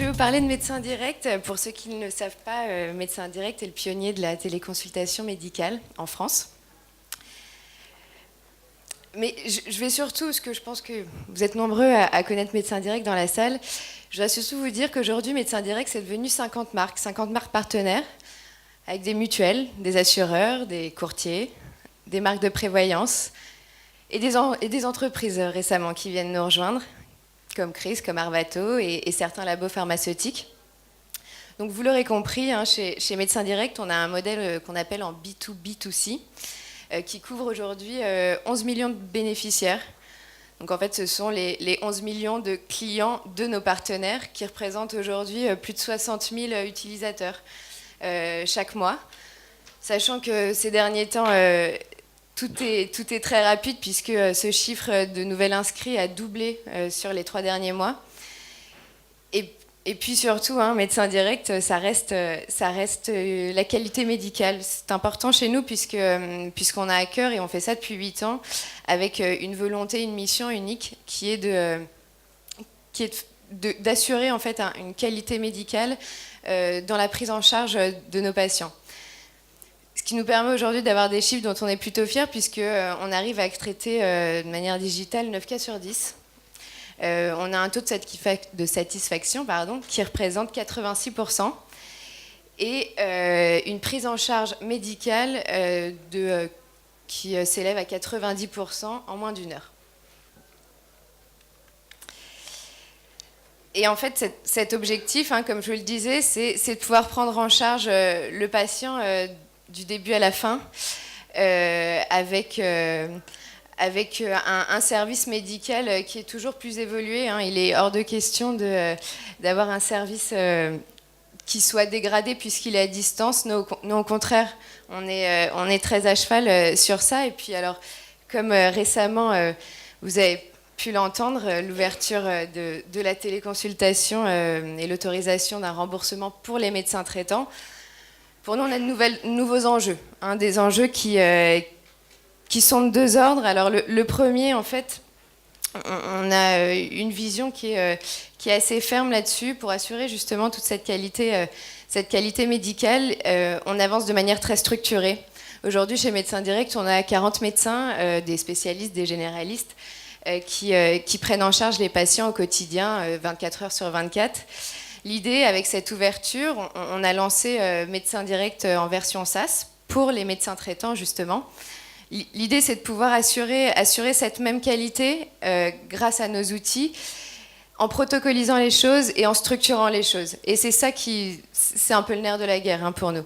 vais vous parler de Médecin Direct. Pour ceux qui ne le savent pas, Médecin Direct est le pionnier de la téléconsultation médicale en France. Mais je vais surtout, parce que je pense que vous êtes nombreux à connaître Médecin Direct dans la salle, je vais surtout vous dire qu'aujourd'hui, Médecin Direct, c'est devenu 50 marques partenaires, avec des mutuelles, des assureurs, des courtiers, des marques de prévoyance et des entreprises récemment qui viennent nous rejoindre, comme Chris, comme Arvato et certains labos pharmaceutiques. Donc vous l'aurez compris, hein, chez Médecin Direct, on a un modèle qu'on appelle en B2B2C, qui couvre aujourd'hui 11 millions de bénéficiaires. Donc en fait, ce sont les 11 millions de clients de nos partenaires qui représentent aujourd'hui plus de 60 000 utilisateurs chaque mois. Sachant que ces derniers temps, tout est très rapide puisque ce chiffre de nouvel inscrits a doublé sur les 3 derniers mois. Et puis surtout, hein, Médecin Direct, ça reste la qualité médicale. C'est important chez nous puisqu'on a à cœur, et on fait ça depuis 8 ans, avec une volonté, une mission unique qui est d'assurer en fait une qualité médicale dans la prise en charge de nos patients. Ce qui nous permet aujourd'hui d'avoir des chiffres dont on est plutôt fiers puisqu'on arrive à traiter de manière digitale 9 cas sur 10. On a un taux de satisfaction qui représente 86% et une prise en charge médicale qui s'élève à 90% en moins d'1 heure. Et en fait, cet objectif, hein, comme je le disais, c'est de pouvoir prendre en charge le patient du début à la fin avec un service médical qui est toujours plus évolué. Hein. Il est hors de question d'avoir un service qui soit dégradé puisqu'il est à distance. Nous, au contraire, on est très à cheval sur ça. Et puis alors, comme récemment, vous avez pu l'entendre, l'ouverture de la téléconsultation et l'autorisation d'un remboursement pour les médecins traitants. Pour nous, on a de nouveaux enjeux, hein, des enjeux qui sont de 2 ordres. Alors le premier, en fait, on a une vision qui est assez ferme là-dessus pour assurer justement toute cette qualité médicale. On avance de manière très structurée. Aujourd'hui, chez Médecin Direct, on a 40 médecins, des spécialistes, des généralistes, qui prennent en charge les patients au quotidien, 24 heures sur 24. L'idée, avec cette ouverture, on a lancé Médecin Direct en version SaaS pour les médecins traitants, justement. L'idée, c'est de pouvoir assurer cette même qualité grâce à nos outils, en protocolisant les choses et en structurant les choses. Et c'est ça c'est un peu le nerf de la guerre, hein, pour nous.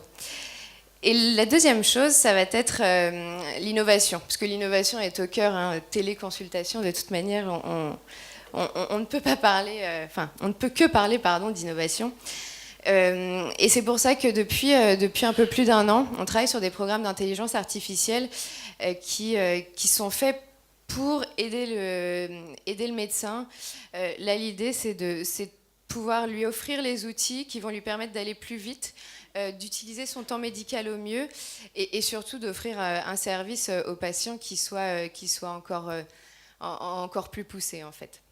Et la deuxième chose, ça va être l'innovation, parce que l'innovation est au cœur, hein, téléconsultation, de toute manière, on ne peut pas parler, on ne peut que parler, d'innovation. Et c'est pour ça que depuis un peu plus d'1 an, on travaille sur des programmes d'intelligence artificielle qui sont faits pour aider le médecin. Là, l'idée, c'est de pouvoir lui offrir les outils qui vont lui permettre d'aller plus vite, d'utiliser son temps médical au mieux et surtout d'offrir un service aux patients qui soit encore plus poussé, en fait.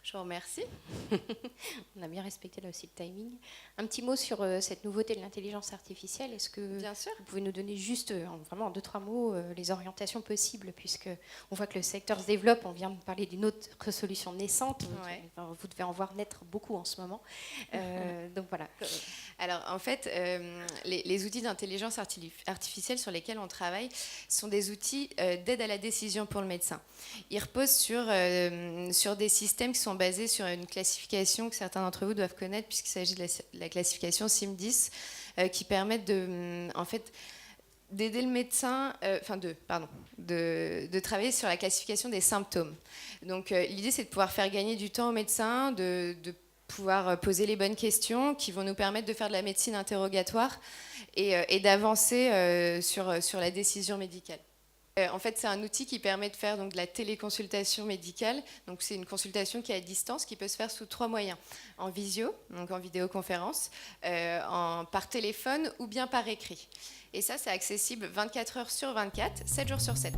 Je vous remercie. On a bien respecté là aussi le timing. Un petit mot sur cette nouveauté de l'intelligence artificielle. Est-ce que vous pouvez nous donner juste, vraiment en 2-3 mots, les orientations possibles, puisqu'on voit que le secteur se développe. On vient de parler d'une autre solution naissante. Ouais. Vous devez en voir naître beaucoup en ce moment. Donc voilà. Alors en fait, les outils d'intelligence artificielle sur lesquels on travaille sont des outils d'aide à la décision pour le médecin. Ils reposent sur des systèmes qui sont basés sur une classification que certains d'entre vous doivent connaître puisqu'il s'agit de la classification SIM10 qui permettent d'aider le médecin, de travailler sur la classification des symptômes. Donc l'idée, c'est de pouvoir faire gagner du temps au médecin, de pouvoir poser les bonnes questions qui vont nous permettre de faire de la médecine interrogatoire et d'avancer sur la décision médicale. En fait, c'est un outil qui permet de faire donc, de la téléconsultation médicale. Donc, c'est une consultation qui est à distance, qui peut se faire sous 3 moyens. En visio, donc en vidéoconférence, par téléphone ou bien par écrit. Et ça, c'est accessible 24 heures sur 24, 7 jours sur 7.